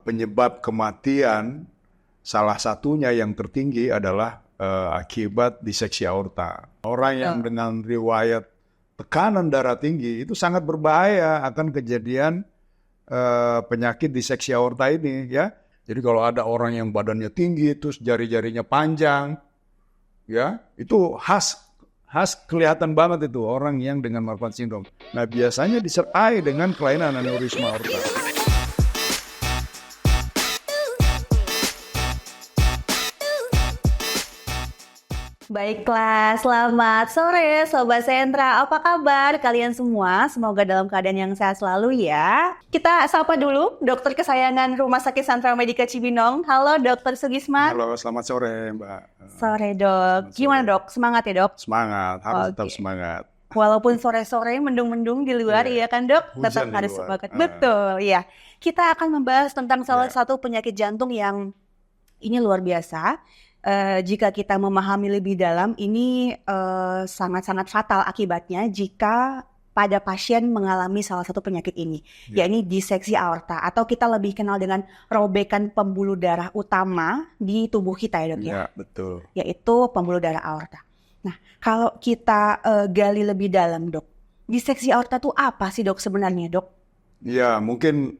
penyebab kematian salah satunya yang tertinggi adalah akibat diseksi aorta. Orang yang dengan riwayat tekanan darah tinggi itu sangat berbahaya akan kejadian penyakit diseksi aorta ini, ya. Jadi kalau ada orang yang badannya tinggi terus jari-jarinya panjang, ya, itu khas kelihatan banget itu orang yang dengan Marfan syndrome. Nah, biasanya disertai dengan kelainan aneurisma aorta. Baiklah, selamat sore Sobat Sentra. Apa kabar kalian semua? Semoga dalam keadaan yang sehat selalu ya. Kita sapa dulu dokter kesayangan Rumah Sakit Sentra Medika Cibinong. Halo Dokter Sugisman. Halo, selamat sore Mbak. Sore Dok. Gimana Dok? Semangat ya Dok? Semangat, harus tetap semangat. Walaupun sore-sore mendung-mendung di luar ya kan Dok? Tetap harus semangat. Betul ya. Kita akan membahas tentang salah satu penyakit jantung yang ini luar biasa. Jika kita memahami lebih dalam, ini sangat-sangat fatal akibatnya jika pada pasien mengalami salah satu penyakit ini, yakni diseksi aorta, atau kita lebih kenal dengan robekan pembuluh darah utama di tubuh kita ya Dok ya? Ya, betul. Yaitu pembuluh darah aorta. Nah, kalau kita gali lebih dalam Dok, diseksi aorta itu apa sih Dok sebenarnya Dok? Ya, mungkin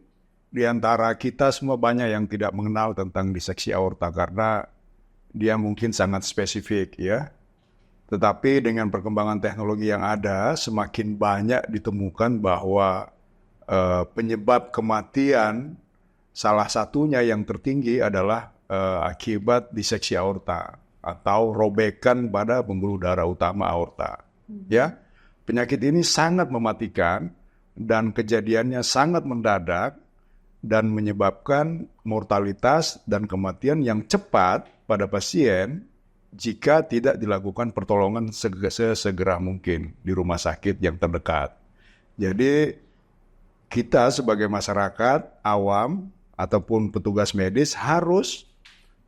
di antara kita semua banyak yang tidak mengenal tentang diseksi aorta karena dia mungkin sangat spesifik ya. Tetapi dengan perkembangan teknologi yang ada, semakin banyak ditemukan bahwa penyebab kematian salah satunya yang tertinggi adalah akibat diseksi aorta atau robekan pada pembuluh darah utama aorta. Ya, penyakit ini sangat mematikan dan kejadiannya sangat mendadak dan menyebabkan mortalitas dan kematian yang cepat pada pasien jika tidak dilakukan pertolongan sesegera mungkin di rumah sakit yang terdekat. Jadi kita sebagai masyarakat awam ataupun petugas medis harus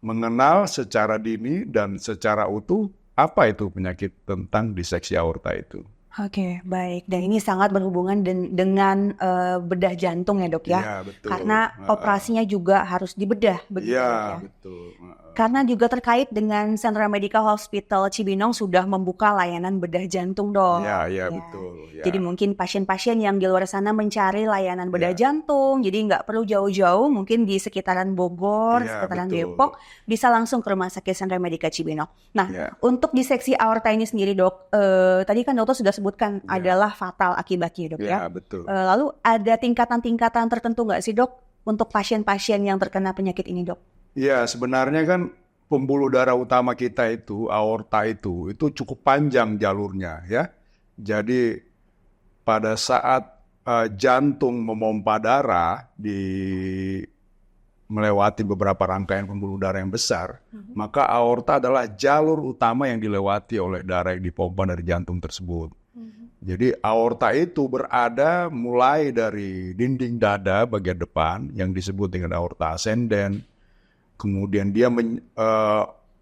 mengenal secara dini dan secara utuh apa itu penyakit tentang diseksi aorta itu. Oke, baik. Dan ini sangat berhubungan dengan bedah jantung ya Dok ya? Iya, betul. Karena operasinya juga harus dibedah begitu ya? Betul. Karena juga terkait dengan Sentra Medical Hospital Cibinong sudah membuka layanan bedah jantung Dok. Iya, betul. Ya. Jadi mungkin pasien-pasien yang di luar sana mencari layanan bedah jantung, jadi nggak perlu jauh-jauh, mungkin di sekitaran Bogor, sekitaran Depok, bisa langsung ke Rumah Sakit Sentra Medica Cibinong. Nah, untuk diseksi aorta ini sendiri Dok, tadi kan dokter sudah sebutkan adalah fatal akibatnya Dok ya? Betul. Lalu ada tingkatan-tingkatan tertentu nggak sih Dok untuk pasien-pasien yang terkena penyakit ini Dok? Ya, sebenarnya kan pembuluh darah utama kita itu, aorta itu cukup panjang jalurnya ya. Jadi pada saat jantung memompa darah melewati beberapa rangkaian pembuluh darah yang besar, maka aorta adalah jalur utama yang dilewati oleh darah yang dipompa dari jantung tersebut. Jadi aorta itu berada mulai dari dinding dada bagian depan yang disebut dengan aorta ascendens. Kemudian dia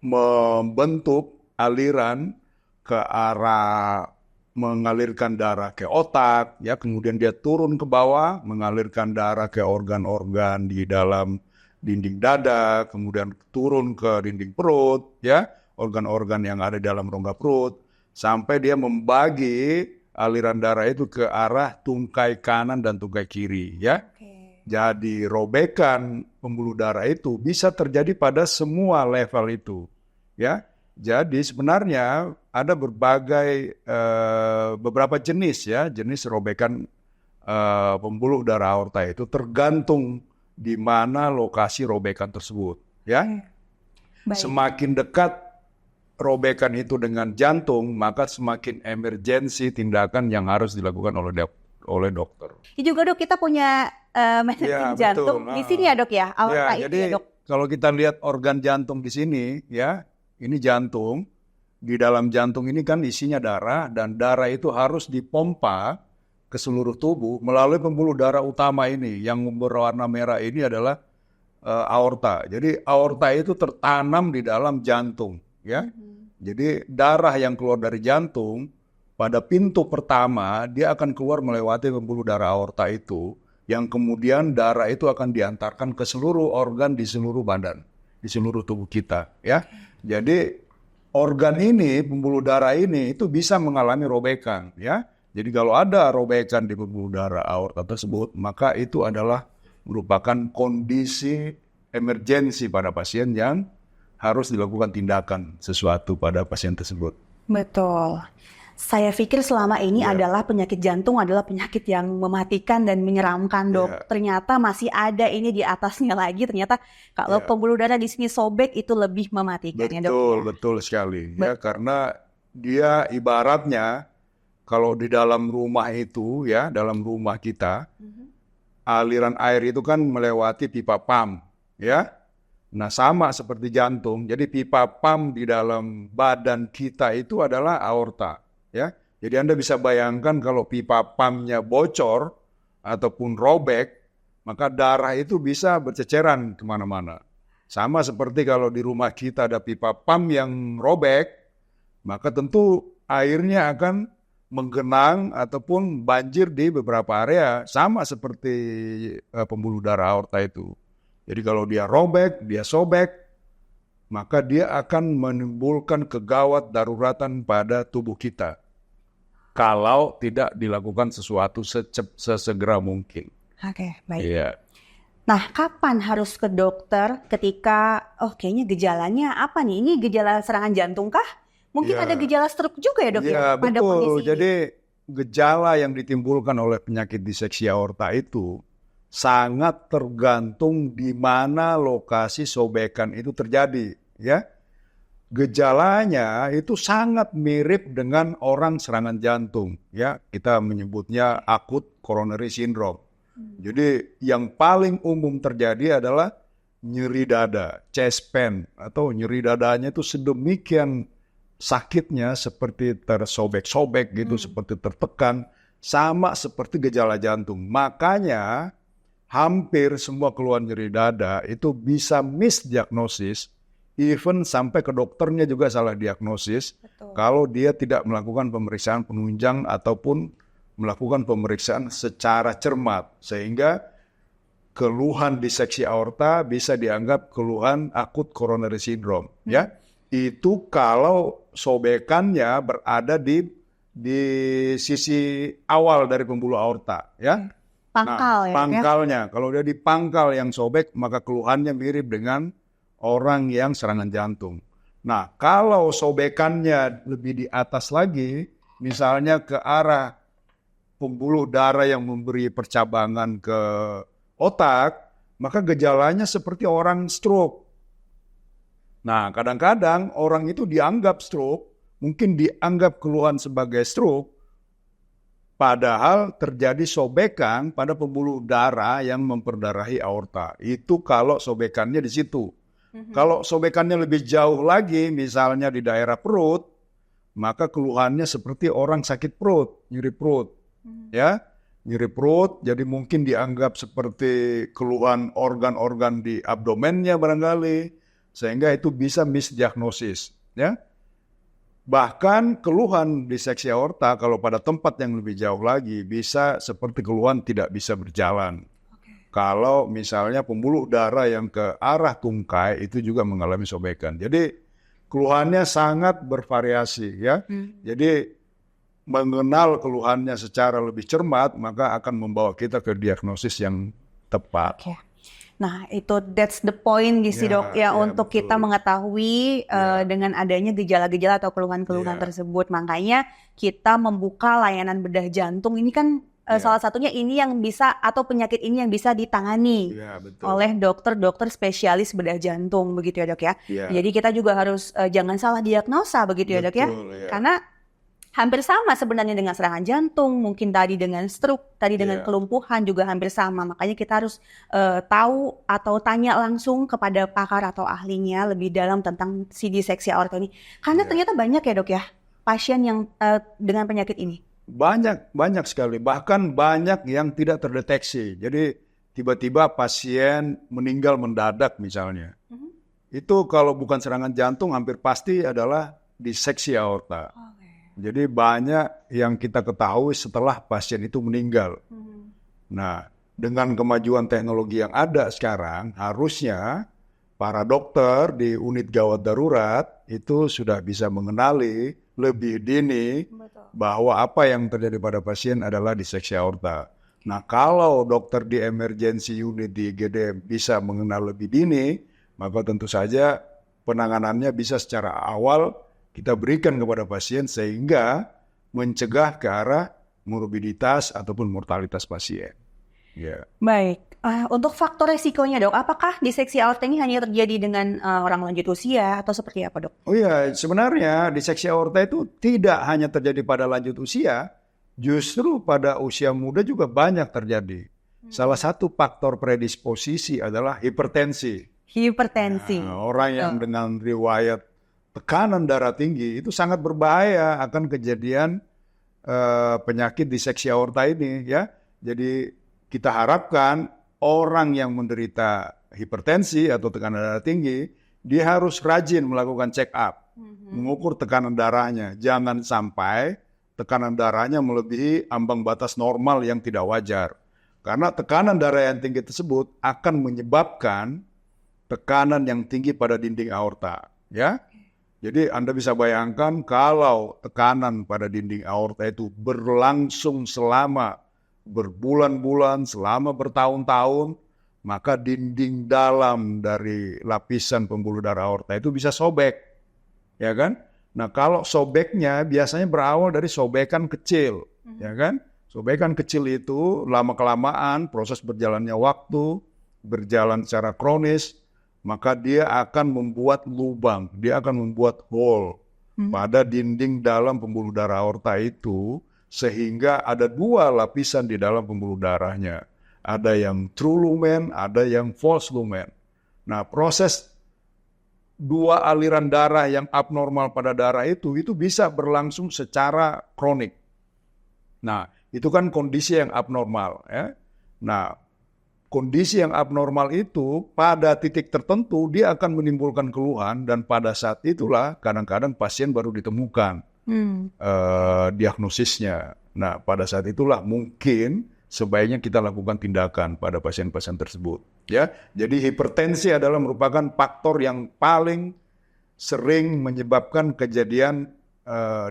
membentuk aliran ke arah mengalirkan darah ke otak, ya. Kemudian dia turun ke bawah, mengalirkan darah ke organ-organ di dalam dinding dada, kemudian turun ke dinding perut, ya, organ-organ yang ada di dalam rongga perut, sampai dia membagi aliran darah itu ke arah tungkai kanan dan tungkai kiri, ya. Jadi robekan pembuluh darah itu bisa terjadi pada semua level itu, ya. Jadi sebenarnya ada beberapa jenis ya, jenis robekan pembuluh darah aorta itu tergantung di mana lokasi robekan tersebut, ya. Semakin dekat robekan itu dengan jantung, maka semakin emergensi tindakan yang harus dilakukan oleh dokter. Juga Dok, kita punya manajemen jantung di sini ya Dok ya, aorta itu jadi ya Dok. Kalau kita lihat organ jantung di sini ya, ini jantung. Di dalam jantung ini kan isinya darah dan darah itu harus dipompa ke seluruh tubuh melalui pembuluh darah utama ini yang berwarna merah ini adalah aorta. Jadi aorta itu tertanam di dalam jantung ya. Jadi darah yang keluar dari jantung pada pintu pertama dia akan keluar melewati pembuluh darah aorta itu yang kemudian darah itu akan diantarkan ke seluruh organ di seluruh badan, di seluruh tubuh kita, ya. Jadi organ ini, pembuluh darah ini itu bisa mengalami robekan, ya. Jadi kalau ada robekan di pembuluh darah aorta tersebut, maka itu adalah merupakan kondisi emergensi pada pasien yang harus dilakukan tindakan sesuatu pada pasien tersebut. Betul. Saya pikir selama ini adalah penyakit jantung adalah penyakit yang mematikan dan menyeramkan, Dok. Ternyata masih ada ini di atasnya lagi. Ternyata kalau pembuluh darah di sini sobek itu lebih mematikan, ya, Dok. Betul sekali. Ya, karena dia ibaratnya kalau di dalam rumah itu, ya, dalam rumah kita, aliran air itu kan melewati pipa pam, ya. Nah, sama seperti jantung. Jadi pipa pam di dalam badan kita itu adalah aorta. Ya, jadi Anda bisa bayangkan kalau pipa pamnya bocor ataupun robek, maka darah itu bisa berceceran kemana-mana. Sama seperti kalau di rumah kita ada pipa pam yang robek, maka tentu airnya akan menggenang ataupun banjir di beberapa area, sama seperti pembuluh darah aorta itu. Jadi kalau dia robek, dia sobek, maka dia akan menimbulkan kegawat daruratan pada tubuh kita kalau tidak dilakukan sesuatu sesegera mungkin. Oke, baik. Iya. Nah, kapan harus ke dokter ketika, kayaknya gejalanya apa nih? Ini gejala serangan jantung kah? Mungkin ada gejala stroke juga ya, Dok? Iya, pada betul. kondisi ini. Jadi gejala yang ditimbulkan oleh penyakit diseksi aorta itu sangat tergantung di mana lokasi sobekan itu terjadi, ya. Gejalanya itu sangat mirip dengan orang serangan jantung, ya. Kita menyebutnya akut coronary syndrome. Jadi yang paling umum terjadi adalah nyeri dada, chest pain, atau nyeri dadanya itu sedemikian sakitnya seperti tersobek-sobek gitu, seperti tertekan, sama seperti gejala jantung. Makanya hampir semua keluhan nyeri dada itu bisa misdiagnosis, even sampai ke dokternya juga salah diagnosis. Betul. Kalau dia tidak melakukan pemeriksaan penunjang ataupun melakukan pemeriksaan secara cermat, sehingga keluhan diseksi aorta bisa dianggap keluhan akut coronary syndrome. Ya, itu kalau sobekannya berada di sisi awal dari pembuluh aorta, ya. Pangkal, pangkalnya. Kalau dia di pangkal yang sobek, maka keluhannya mirip dengan orang yang serangan jantung. Nah, kalau sobekannya lebih di atas lagi, misalnya ke arah pembuluh darah yang memberi percabangan ke otak, maka gejalanya seperti orang stroke. Nah, kadang-kadang orang itu dianggap stroke, mungkin dianggap keluhan sebagai stroke, padahal terjadi sobekan pada pembuluh darah yang memperdarahi aorta. Itu kalau sobekannya di situ. Kalau sobekannya lebih jauh lagi, misalnya di daerah perut, maka keluhannya seperti orang sakit perut, nyeri perut. Ya, nyeri perut, jadi mungkin dianggap seperti keluhan organ-organ di abdomennya barangkali, sehingga itu bisa misdiagnosis. Ya. Bahkan keluhan diseksi aorta kalau pada tempat yang lebih jauh lagi bisa seperti keluhan tidak bisa berjalan. Kalau misalnya pembuluh darah yang ke arah tungkai itu juga mengalami sobekan. Jadi keluhannya sangat bervariasi, ya. Jadi mengenal keluhannya secara lebih cermat maka akan membawa kita ke diagnosis yang tepat. Oke. Nah, that's the point di sini, Dok, ya, untuk betul. kita mengetahui dengan adanya gejala-gejala atau keluhan-keluhan tersebut. Makanya kita membuka layanan bedah jantung ini kan salah satunya ini yang bisa, atau penyakit ini yang bisa ditangani oleh dokter-dokter spesialis bedah jantung, begitu ya, Dok, ya. Jadi kita juga harus jangan salah diagnosa, begitu ya, Dok, ya. Karena hampir sama sebenarnya dengan serangan jantung, mungkin tadi dengan stroke, tadi dengan kelumpuhan juga hampir sama. Makanya kita harus tahu atau tanya langsung kepada pakar atau ahlinya lebih dalam tentang si diseksi aorta ini. Karena ternyata banyak ya, Dok, ya, pasien yang dengan penyakit ini. Banyak sekali, bahkan banyak yang tidak terdeteksi. Jadi tiba-tiba pasien meninggal mendadak misalnya. Itu kalau bukan serangan jantung hampir pasti adalah diseksi aorta. Jadi banyak yang kita ketahui setelah pasien itu meninggal. Nah, dengan kemajuan teknologi yang ada sekarang, harusnya para dokter di unit gawat darurat itu sudah bisa mengenali lebih dini bahwa apa yang terjadi pada pasien adalah diseksi aorta. Nah, kalau dokter di emergency unit di IGD bisa mengenal lebih dini, maka tentu saja penanganannya bisa secara awal kita berikan kepada pasien sehingga mencegah ke arah morbiditas ataupun mortalitas pasien. Yeah. Baik, untuk faktor resikonya dok, apakah diseksi aorta ini hanya terjadi dengan orang lanjut usia atau seperti apa dok? Oh iya, sebenarnya diseksi aorta itu tidak hanya terjadi pada lanjut usia, justru pada usia muda juga banyak terjadi. Salah satu faktor predisposisi adalah hipertensi. Hipertensi. Nah, orang yang dengan riwayat tekanan darah tinggi itu sangat berbahaya akan kejadian penyakit diseksi aorta ini ya. Jadi kita harapkan orang yang menderita hipertensi atau tekanan darah tinggi, dia harus rajin melakukan check up, mengukur tekanan darahnya. Jangan sampai tekanan darahnya melebihi ambang batas normal yang tidak wajar. Karena tekanan darah yang tinggi tersebut akan menyebabkan tekanan yang tinggi pada dinding aorta. Ya, jadi Anda bisa bayangkan kalau tekanan pada dinding aorta itu berlangsung selama berbulan-bulan, selama bertahun-tahun, maka dinding dalam dari lapisan pembuluh darah aorta itu bisa sobek, ya kan? Nah, kalau sobeknya biasanya berawal dari sobekan kecil, ya kan? Sobekan kecil itu lama-kelamaan proses berjalannya waktu, berjalan secara kronis, maka dia akan membuat lubang, dia akan membuat hole pada dinding dalam pembuluh darah aorta itu, sehingga ada dua lapisan di dalam pembuluh darahnya. Ada yang true lumen, ada yang false lumen. Nah, proses dua aliran darah yang abnormal pada darah itu bisa berlangsung secara kronik. Nah, itu kan kondisi yang abnormal. Ya. Nah, kondisi yang abnormal itu pada titik tertentu dia akan menimbulkan keluhan dan pada saat itulah kadang-kadang pasien baru ditemukan diagnosisnya. Nah, pada saat itulah mungkin sebaiknya kita lakukan tindakan pada pasien-pasien tersebut. Ya, jadi hipertensi adalah merupakan faktor yang paling sering menyebabkan kejadian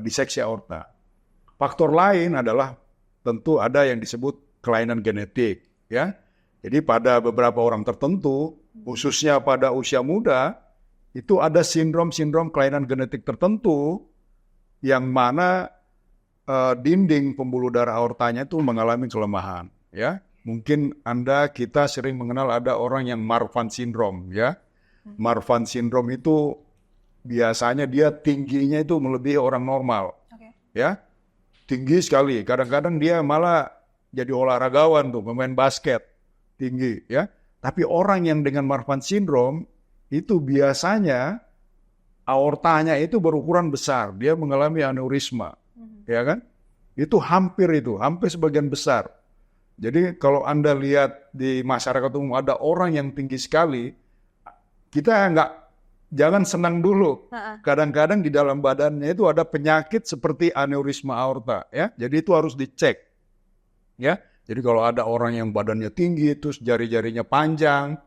diseksi aorta. Faktor lain adalah tentu ada yang disebut kelainan genetik. Ya, jadi pada beberapa orang tertentu, khususnya pada usia muda, itu ada sindrom-sindrom kelainan genetik tertentu yang mana dinding pembuluh darah aortanya itu mengalami kelemahan. Ya, mungkin kita sering mengenal ada orang yang Marfan syndrome. Ya, Marfan syndrome itu biasanya dia tingginya itu melebihi orang normal. Ya, tinggi sekali. Kadang-kadang dia malah jadi olahragawan tuh, pemain basket tinggi. Ya, tapi orang yang dengan Marfan syndrome itu biasanya aortanya itu berukuran besar, dia mengalami aneurisma, ya kan? Itu hampir sebagian besar. Jadi kalau Anda lihat di masyarakat umum ada orang yang tinggi sekali, kita jangan senang dulu. Kadang-kadang di dalam badannya itu ada penyakit seperti aneurisma aorta, ya. Jadi itu harus dicek, ya. Jadi kalau ada orang yang badannya tinggi, terus jari-jarinya panjang,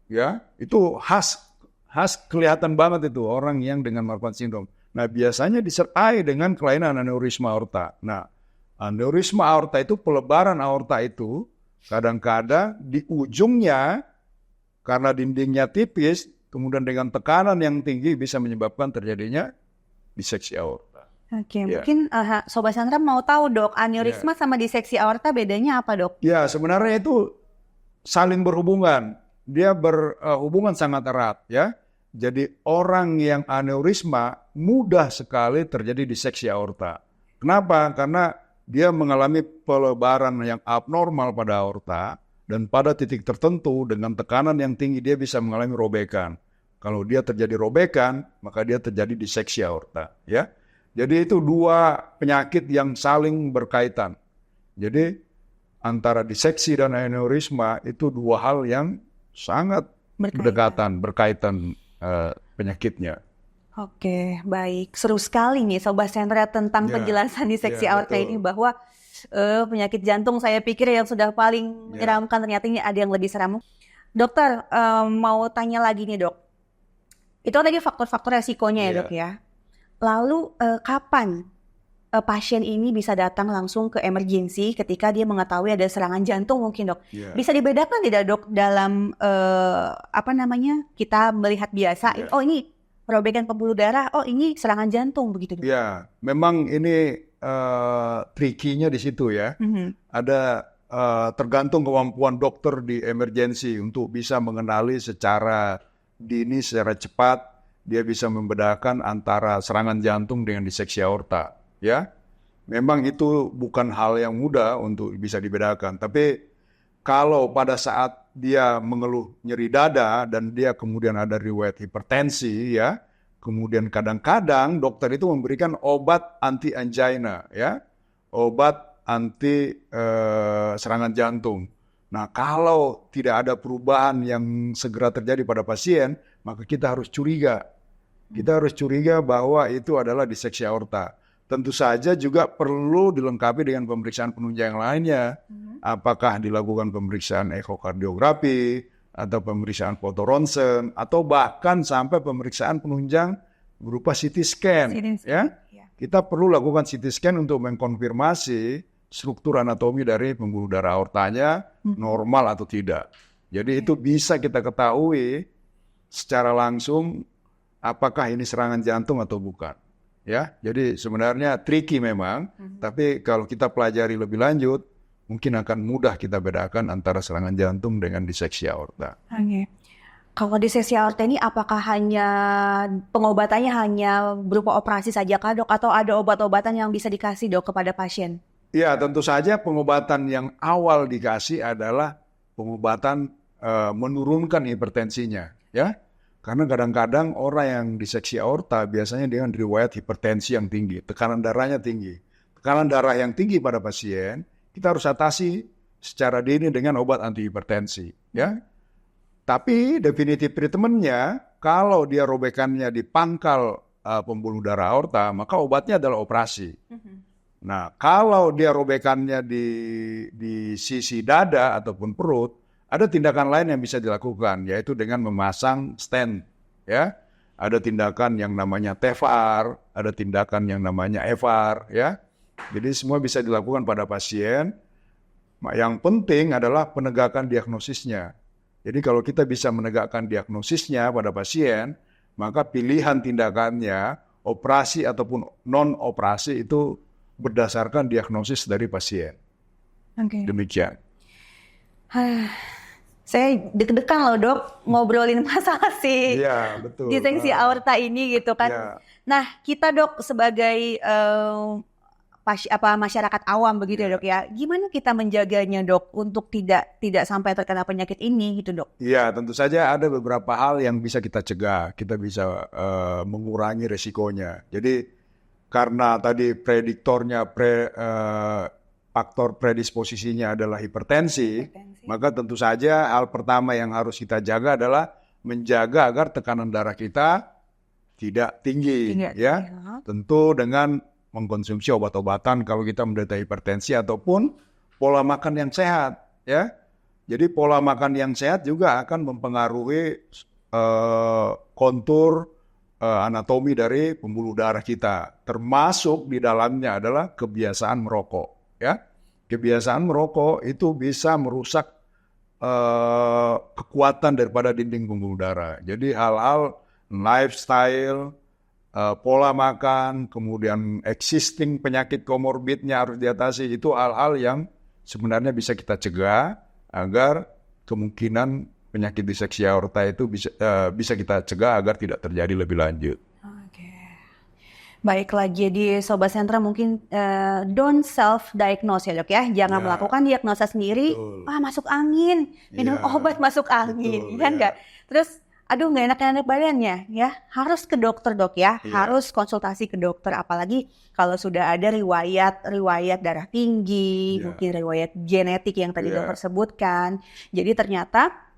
ya, itu khas kelihatan banget itu orang yang dengan Marfan syndrome. Nah, biasanya disertai dengan kelainan aneurisma aorta. Nah, aneurisma aorta itu pelebaran aorta itu kadang-kadang di ujungnya karena dindingnya tipis, kemudian dengan tekanan yang tinggi bisa menyebabkan terjadinya diseksi aorta. Oke, mungkin Sobat Chandra mau tahu dok, aneurisma sama diseksi aorta bedanya apa dok? Ya, sebenarnya itu saling berhubungan. Dia berhubungan sangat erat, ya. Jadi orang yang aneurisma mudah sekali terjadi diseksi aorta. Kenapa? Karena dia mengalami pelebaran yang abnormal pada aorta dan pada titik tertentu dengan tekanan yang tinggi dia bisa mengalami robekan. Kalau dia terjadi robekan, maka dia terjadi diseksi aorta, ya. Jadi itu dua penyakit yang saling berkaitan. Jadi antara diseksi dan aneurisma itu dua hal yang sangat berkaitan penyakitnya. Oke, baik. Seru sekali nih Sobat Chandra tentang penjelasan diseksi aorta ini, bahwa penyakit jantung saya pikir yang sudah paling menyeramkan, ternyata ini ada yang lebih seram. Dokter, mau tanya lagi nih dok, itu tadi faktor-faktor resikonya ya dok ya. Lalu kapan pasien ini bisa datang langsung ke emergency ketika dia mengetahui ada serangan jantung mungkin dok? Bisa dibedakan tidak dok dalam kita melihat biasa, oh ini robekan pembuluh darah, oh ini serangan jantung begitu dok? Ya, memang ini tricky-nya di situ ya. Ada tergantung kemampuan dokter di emergency untuk bisa mengenali secara dini, secara cepat, dia bisa membedakan antara serangan jantung dengan diseksi aorta. Ya, memang itu bukan hal yang mudah untuk bisa dibedakan. Tapi kalau pada saat dia mengeluh nyeri dada dan dia kemudian ada riwayat hipertensi, ya, kemudian kadang-kadang dokter itu memberikan obat anti angina, ya, obat anti serangan jantung. Nah, kalau tidak ada perubahan yang segera terjadi pada pasien, maka kita harus curiga. Kita harus curiga bahwa itu adalah diseksi aorta. Tentu saja juga perlu dilengkapi dengan pemeriksaan penunjang lainnya. Apakah dilakukan pemeriksaan ekokardiografi, atau pemeriksaan foto ronsen, atau bahkan sampai pemeriksaan penunjang berupa CT scan. Ya? Kita perlu lakukan CT scan untuk mengkonfirmasi struktur anatomi dari pembuluh darah aortanya normal atau tidak. Jadi itu bisa kita ketahui secara langsung apakah ini serangan jantung atau bukan. Ya, jadi sebenarnya tricky memang, tapi kalau kita pelajari lebih lanjut, mungkin akan mudah kita bedakan antara serangan jantung dengan diseksi aorta. Kalau diseksi aorta ini apakah hanya pengobatannya hanya berupa operasi saja kah dok, atau ada obat-obatan yang bisa dikasih dok kepada pasien? Ya, tentu saja pengobatan yang awal dikasih adalah pengobatan menurunkan hipertensinya, ya. Karena kadang-kadang orang yang diseksi aorta biasanya dengan riwayat hipertensi yang tinggi, tekanan darahnya tinggi. Tekanan darah yang tinggi pada pasien, kita harus atasi secara dini dengan obat antihipertensi. Ya. Tapi definitif treatment-nya, kalau dia robekannya di pangkal pembuluh darah aorta, maka obatnya adalah operasi. Nah, kalau dia robekannya di sisi dada ataupun perut, ada tindakan lain yang bisa dilakukan, yaitu dengan memasang stent, ya. Ada tindakan yang namanya TEVAR, ada tindakan yang namanya EVAR, ya. Jadi semua bisa dilakukan pada pasien. Yang penting adalah penegakan diagnosisnya. Jadi kalau kita bisa menegakkan diagnosisnya pada pasien, maka pilihan tindakannya, operasi ataupun non-operasi itu berdasarkan diagnosis dari pasien. Demikian. Saya deg-degan loh dok ngobrolin masalah diseksi aorta ini gitu kan. Nah kita dok sebagai masyarakat awam begitu ya dok ya, gimana kita menjaganya dok untuk tidak sampai terkena penyakit ini gitu dok? Iya, tentu saja ada beberapa hal yang bisa kita cegah, kita bisa mengurangi resikonya. Jadi karena tadi prediktornya faktor predisposisinya adalah hipertensi, maka tentu saja hal pertama yang harus kita jaga adalah menjaga agar tekanan darah kita tidak tinggi, ya. Tentu dengan mengkonsumsi obat-obatan kalau kita menderita hipertensi ataupun pola makan yang sehat, ya. Jadi pola makan yang sehat juga akan mempengaruhi kontur anatomi dari pembuluh darah kita, termasuk di dalamnya adalah kebiasaan merokok. Ya, kebiasaan merokok itu bisa merusak kekuatan daripada dinding pembuluh darah. Jadi hal-hal lifestyle, pola makan, kemudian existing penyakit komorbidnya harus diatasi. Itu hal-hal yang sebenarnya bisa kita cegah agar kemungkinan penyakit diseksi aorta itu bisa kita cegah agar tidak terjadi lebih lanjut. Baiklah, jadi Sobat Sentra mungkin don't self-diagnose ya dok ya. Jangan melakukan diagnosa sendiri, masuk angin, minum obat masuk angin, kan enggak? Terus, aduh nggak enak badannya ya, harus ke dokter dok ya, harus konsultasi ke dokter. Apalagi kalau sudah ada riwayat darah tinggi, mungkin riwayat genetik yang tadi dokter sebutkan. Jadi ternyata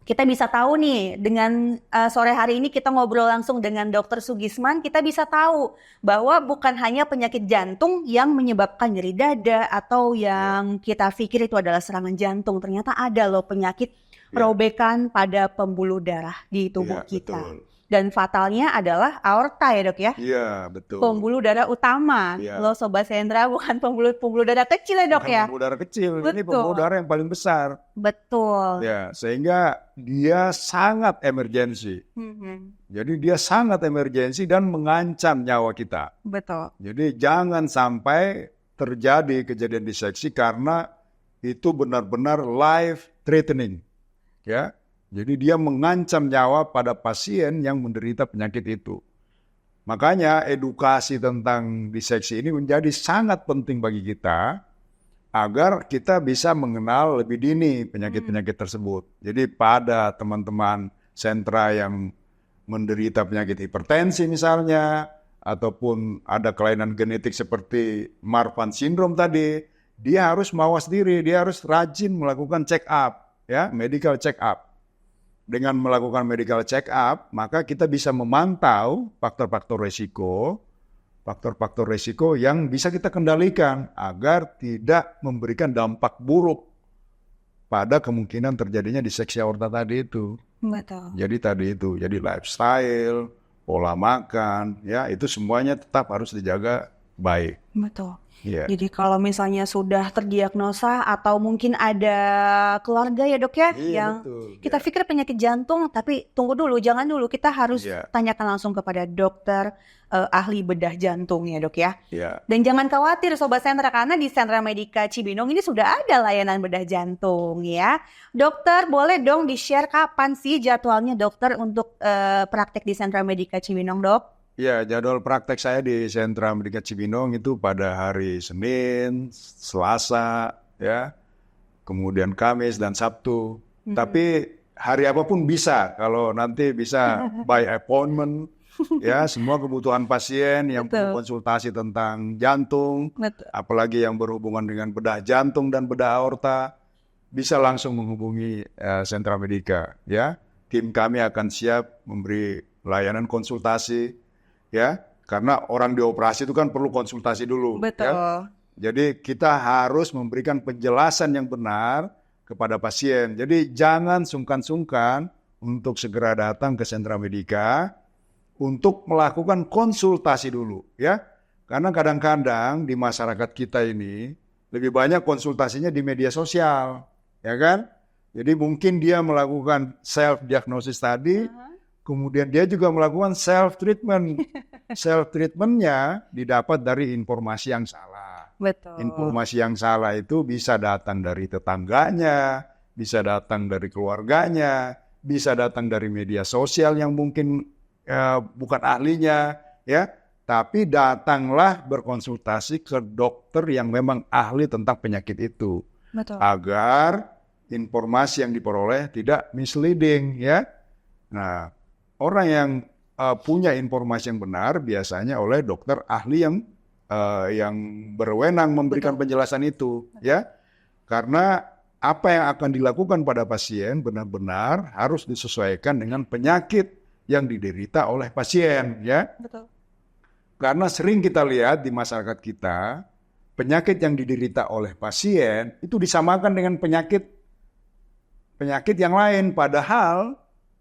kita bisa tahu nih dengan sore hari ini kita ngobrol langsung dengan Dr. Sugisman, kita bisa tahu bahwa bukan hanya penyakit jantung yang menyebabkan nyeri dada atau yang kita pikir itu adalah serangan jantung. Ternyata ada loh penyakit robekan pada pembuluh darah di tubuh kita. Betul. Dan fatalnya adalah aorta ya dok ya? Iya, betul. Pembuluh darah utama. Loh Sobat Sendra, bukan pembuluh darah kecil ya dok bukan ya? Pembuluh darah kecil, Betul. ini pembuluh darah yang paling besar. Betul. Ya, sehingga dia sangat emergensi. Jadi dia sangat emergensi dan mengancam nyawa kita. Betul. Jadi jangan sampai terjadi kejadian diseksi karena itu benar-benar life threatening. Ya. Jadi dia mengancam nyawa pada pasien yang menderita penyakit itu. Makanya edukasi tentang diseksi ini menjadi sangat penting bagi kita agar kita bisa mengenal lebih dini penyakit-penyakit tersebut. Jadi pada teman-teman sentra yang menderita penyakit hipertensi misalnya, ataupun ada kelainan genetik seperti Marfan syndrome tadi, dia harus mawas diri, dia harus rajin melakukan check up, ya, medical check up. Dengan melakukan medical check up, maka kita bisa memantau faktor-faktor resiko yang bisa kita kendalikan agar tidak memberikan dampak buruk pada kemungkinan terjadinya diseksi aorta tadi itu. Betul. Jadi lifestyle, pola makan, ya itu semuanya tetap harus dijaga baik. Betul. Yeah. Jadi kalau misalnya sudah terdiagnosa atau mungkin ada keluarga ya dok ya yang betul. Kita pikir penyakit jantung, tapi tunggu dulu, jangan dulu, kita harus tanyakan langsung kepada dokter ahli bedah jantung ya dok ya. Dan jangan khawatir Sobat Sentra, karena di Sentra Medica Cibinong ini sudah ada layanan bedah jantung ya. Dokter, boleh dong di-share kapan sih jadwalnya dokter untuk praktek di Sentra Medica Cibinong dok? Ya, jadwal praktek saya di Sentra Medica Cibinong itu pada hari Senin, Selasa, ya, kemudian Kamis dan Sabtu. Tapi hari apapun bisa, kalau nanti bisa by appointment, ya, semua kebutuhan pasien yang perlu konsultasi tentang jantung, apalagi yang berhubungan dengan bedah jantung dan bedah aorta, bisa langsung menghubungi Sentra Medica, ya. Tim kami akan siap memberi layanan konsultasi. Ya, karena orang dioperasi itu kan perlu konsultasi dulu. Betul. Ya. Jadi kita harus memberikan penjelasan yang benar kepada pasien. Jadi jangan sungkan-sungkan untuk segera datang ke Sentra Medica untuk melakukan konsultasi dulu, ya. Karena kadang-kadang di masyarakat kita ini lebih banyak konsultasinya di media sosial, ya kan? Jadi mungkin dia melakukan self diagnosis tadi. Kemudian dia juga melakukan self-treatment. Self-treatmentnya didapat dari informasi yang salah. Betul. Informasi yang salah itu bisa datang dari tetangganya, bisa datang dari keluarganya, bisa datang dari media sosial yang mungkin bukan ahlinya, ya. Tapi datanglah berkonsultasi ke dokter yang memang ahli tentang penyakit itu. Betul. Agar informasi yang diperoleh tidak misleading, ya. Nah, orang yang punya informasi yang benar biasanya oleh dokter ahli yang berwenang memberikan penjelasan itu, ya. Karena apa yang akan dilakukan pada pasien benar-benar harus disesuaikan dengan penyakit yang diderita oleh pasien, ya. Betul. Karena sering kita lihat di masyarakat kita, penyakit yang diderita oleh pasien itu disamakan dengan penyakit yang lain, padahal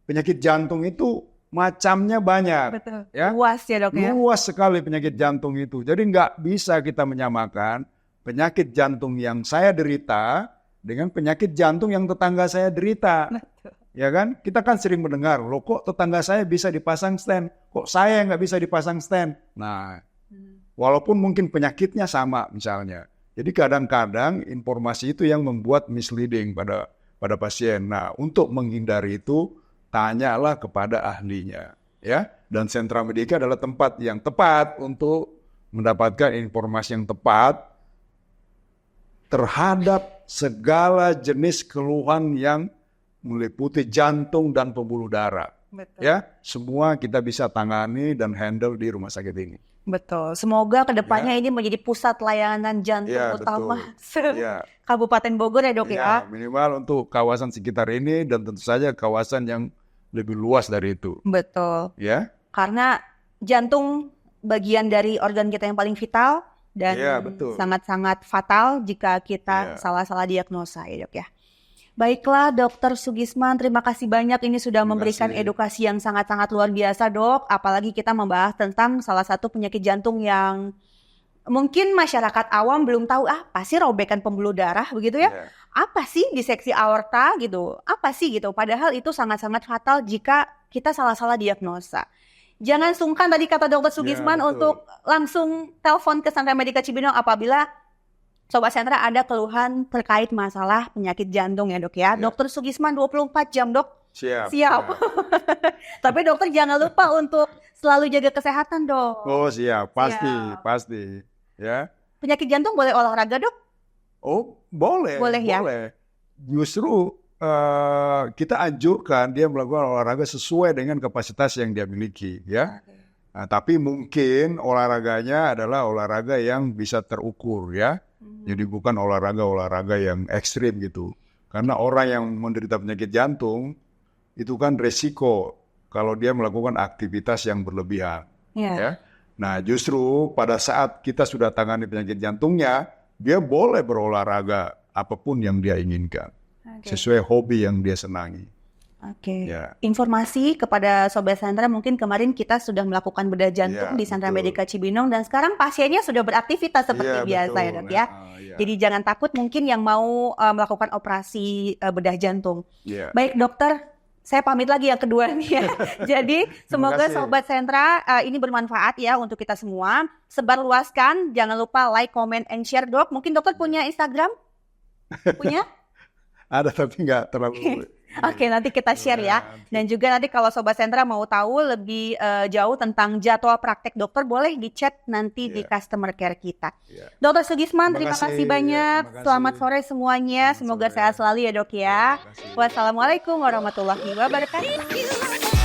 penyakit jantung itu macamnya banyak. Betul. Ya? Luas ya dok ya? Luas sekali penyakit jantung itu. Jadi nggak bisa kita menyamakan penyakit jantung yang saya derita dengan penyakit jantung yang tetangga saya derita. Betul. Ya kan? Kita kan sering mendengar, loh kok tetangga saya bisa dipasang stent, kok saya nggak bisa dipasang stent. Nah, walaupun mungkin penyakitnya sama misalnya. Jadi kadang-kadang informasi itu yang membuat misleading pada pasien. Nah, untuk menghindari itu, tanyalah kepada ahlinya, ya. Dan Sentra Medica adalah tempat yang tepat untuk mendapatkan informasi yang tepat terhadap segala jenis keluhan yang meliputi jantung dan pembuluh darah. Betul. Ya, semua kita bisa tangani dan handle di rumah sakit ini. Betul. Semoga kedepannya ini menjadi pusat layanan jantung Ya, utama betul. Ya. Kabupaten Bogor ya dok ya. Ya, minimal untuk kawasan sekitar ini dan tentu saja kawasan yang lebih luas dari itu. Betul. Ya. Karena jantung bagian dari organ kita yang paling vital dan Ya, betul. sangat-sangat fatal jika kita salah-salah diagnosa ya dok ya. Baiklah Dokter Sugisman, terima kasih banyak ini sudah memberikan edukasi yang sangat-sangat luar biasa dok. Apalagi kita membahas tentang salah satu penyakit jantung yang mungkin masyarakat awam belum tahu apa sih robekan pembuluh darah begitu ya. Apa sih diseksi aorta gitu, apa sih gitu. Padahal itu sangat-sangat fatal jika kita salah-salah diagnosa. Jangan sungkan tadi kata Dokter Sugisman untuk langsung telepon ke Sentra Medika Cibinong apabila Sobat Sentra ada keluhan terkait masalah penyakit jantung ya dok ya. Dokter Sugisman 24 jam dok. Siap. Tapi dokter jangan lupa untuk selalu jaga kesehatan dok. Oh siap, pasti. Ya. Penyakit jantung boleh olahraga dok? Oh boleh. Boleh ya. Justru kita anjurkan dia melakukan olahraga sesuai dengan kapasitas yang dia miliki ya. Nah, tapi mungkin olahraganya adalah olahraga yang bisa terukur ya. Jadi bukan olahraga yang ekstrim gitu. Karena orang yang menderita penyakit jantung itu kan resiko kalau dia melakukan aktivitas yang berlebihan. Ya. Nah justru pada saat kita sudah tangani penyakit jantungnya, dia boleh berolahraga apapun yang dia inginkan. Sesuai hobi yang dia senangi. Informasi kepada Sobat Sentra, mungkin kemarin kita sudah melakukan bedah jantung di Sentra Medika Cibinong dan sekarang pasiennya sudah beraktivitas seperti biasa ya dok ya. Jadi jangan takut mungkin yang mau melakukan operasi bedah jantung. Baik dokter, saya pamit lagi yang kedua nih ya. Jadi semoga Sobat Sentra ini bermanfaat ya untuk kita semua. Sebarluaskan, jangan lupa like, comment, and share dok. Mungkin dokter punya Instagram? Punya? Ada tapi nggak terlalu. Oke, nanti kita share ya. Dan juga nanti kalau Sobat Sentra mau tahu lebih jauh tentang jadwal praktek dokter, boleh di chat nanti di customer care kita. Dokter Sugisman, terima kasih banyak. Selamat sore semuanya. Semoga sehat selalu ya dok ya. Wassalamualaikum warahmatullahi wabarakatuh.